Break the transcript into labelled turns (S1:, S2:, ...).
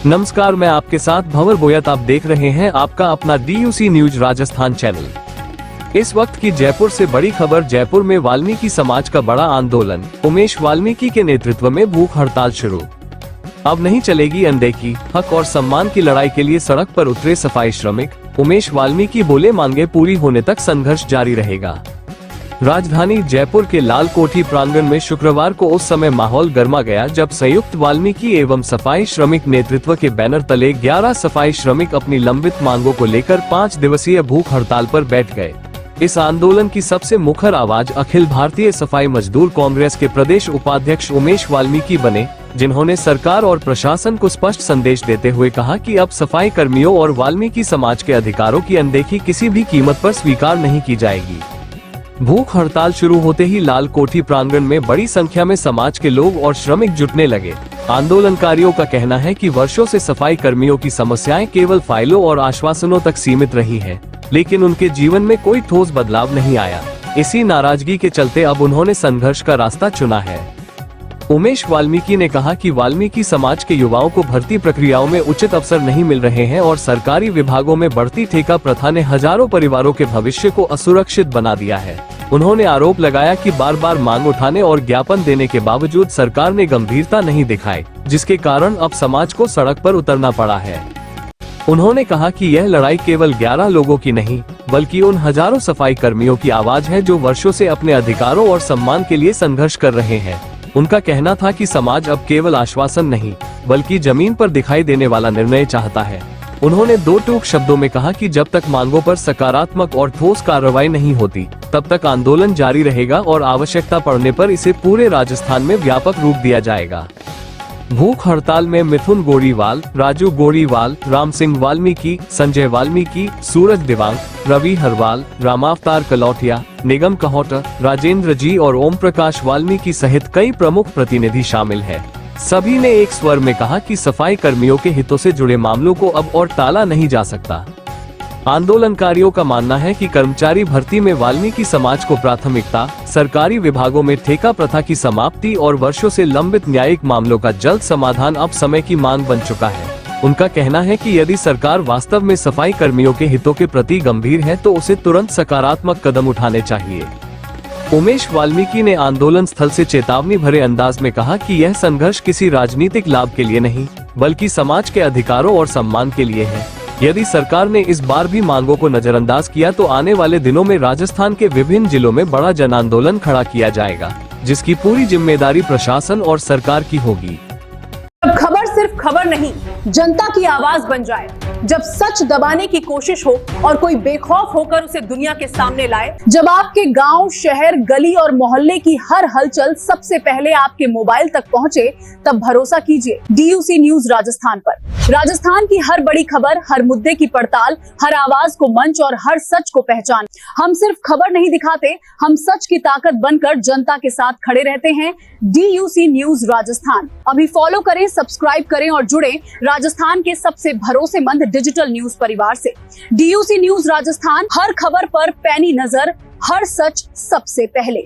S1: नमस्कार, मैं आपके साथ भंवर बोयत। आप देख रहे हैं आपका अपना DUC न्यूज राजस्थान चैनल। इस वक्त की जयपुर से बड़ी खबर। जयपुर में वाल्मीकि समाज का बड़ा आंदोलन। उमेश वाल्मीकि के नेतृत्व में भूख हड़ताल शुरू। अब नहीं चलेगी अनदेखी। हक और सम्मान की लड़ाई के लिए सड़क पर उतरे सफाई श्रमिक। उमेश वाल्मीकि बोले, मांगे पूरी होने तक संघर्ष जारी रहेगा। राजधानी जयपुर के लाल कोठी प्रांगण में शुक्रवार को उस समय माहौल गर्मा गया जब संयुक्त वाल्मीकि एवं सफाई श्रमिक नेतृत्व के बैनर तले 11 सफाई श्रमिक अपनी लंबित मांगों को लेकर 5 दिवसीय भूख हड़ताल पर बैठ गए। इस आंदोलन की सबसे मुखर आवाज अखिल भारतीय सफाई मजदूर कांग्रेस के प्रदेश उपाध्यक्ष उमेश वाल्मीकि बने, जिन्होंने सरकार और प्रशासन को स्पष्ट संदेश देते हुए कहा कि अब सफाई कर्मियों और वाल्मीकि समाज के अधिकारों की अनदेखी किसी भी कीमत पर स्वीकार नहीं की जाएगी। भूख हड़ताल शुरू होते ही लाल कोठी प्रांगण में बड़ी संख्या में समाज के लोग और श्रमिक जुटने लगे। आंदोलनकारियों का कहना है कि वर्षों से सफाई कर्मियों की समस्याएं केवल फाइलों और आश्वासनों तक सीमित रही हैं, लेकिन उनके जीवन में कोई ठोस बदलाव नहीं आया। इसी नाराजगी के चलते अब उन्होंने संघर्ष का रास्ता चुना है। उमेश वाल्मीकि ने कहा कि वाल्मीकि समाज के युवाओं को भर्ती प्रक्रियाओं में उचित अवसर नहीं मिल रहे हैं और सरकारी विभागों में बढ़ती ठेका प्रथा ने हजारों परिवारों के भविष्य को असुरक्षित बना दिया है। उन्होंने आरोप लगाया कि बार बार मांग उठाने और ज्ञापन देने के बावजूद सरकार ने गंभीरता नहीं दिखाई, जिसके कारण अब समाज को सड़क पर उतरना पड़ा है। उन्होंने कहा कि यह लड़ाई केवल 11 लोगों की नहीं, बल्कि उन हजारों सफाई कर्मियों की आवाज है जो वर्षों से अपने अधिकारों और सम्मान के लिए संघर्ष कर रहे हैं। उनका कहना था कि समाज अब केवल आश्वासन नहीं, बल्कि जमीन पर दिखाई देने वाला निर्णय चाहता है। उन्होंने 2 टूक शब्दों में कहा कि जब तक मांगों पर सकारात्मक और ठोस कार्रवाई नहीं होती, तब तक आंदोलन जारी रहेगा और आवश्यकता पड़ने पर इसे पूरे राजस्थान में व्यापक रूप दिया जाएगा। भूख हड़ताल में मिथुन गोरीवाल, राजू गोरीवाल, राम सिंह वाल्मीकि, संजय वाल्मीकि, सूरज दिवांग, रवि हरवाल, रामावतार कलौटिया, निगम कहोटा, राजेंद्र जी और ओम प्रकाश वाल्मीकि सहित कई प्रमुख प्रतिनिधि शामिल हैं। सभी ने एक स्वर में कहा कि सफाई कर्मियों के हितों से जुड़े मामलों को अब और टाला नहीं जा सकता। आंदोलनकारियों का मानना है कि कर्मचारी भर्ती में वाल्मीकि समाज को प्राथमिकता, सरकारी विभागों में ठेका प्रथा की समाप्ति और वर्षों से लंबित न्यायिक मामलों का जल्द समाधान अब समय की मांग बन चुका है। उनका कहना है कि यदि सरकार वास्तव में सफाई कर्मियों के हितों के प्रति गंभीर है तो उसे तुरंत सकारात्मक कदम उठाने चाहिए। उमेश वाल्मीकि ने आंदोलन स्थल से चेतावनी भरे अंदाज में कहा कि यह संघर्ष किसी राजनीतिक लाभ के लिए नहीं, बल्कि समाज के अधिकारों और सम्मान के लिए है। यदि सरकार ने इस बार भी मांगों को नजरअंदाज किया तो आने वाले दिनों में राजस्थान के विभिन्न जिलों में बड़ा जन आंदोलन खड़ा किया जाएगा, जिसकी पूरी जिम्मेदारी प्रशासन और सरकार की होगी।
S2: जब खबर सिर्फ खबर नहीं, जनता की आवाज बन जाए, जब सच दबाने की कोशिश हो और कोई बेखौफ होकर उसे दुनिया के सामने लाए, जब आपके गांव, शहर, गली और मोहल्ले की हर हलचल सबसे पहले आपके मोबाइल तक पहुंचे, तब भरोसा कीजिए DUC न्यूज राजस्थान पर। राजस्थान की हर बड़ी खबर, हर मुद्दे की पड़ताल, हर आवाज को मंच और हर सच को पहचान। हम सिर्फ खबर नहीं दिखाते, हम सच की ताकत बनकर जनता के साथ खड़े रहते हैं। DUC news Rajasthan. अभी फॉलो करें, सब्सक्राइब करें और जुड़े राजस्थान के सबसे भरोसेमंद डिजिटल न्यूज परिवार से। DUC न्यूज राजस्थान, हर खबर पर पैनी नजर, हर सच सबसे पहले।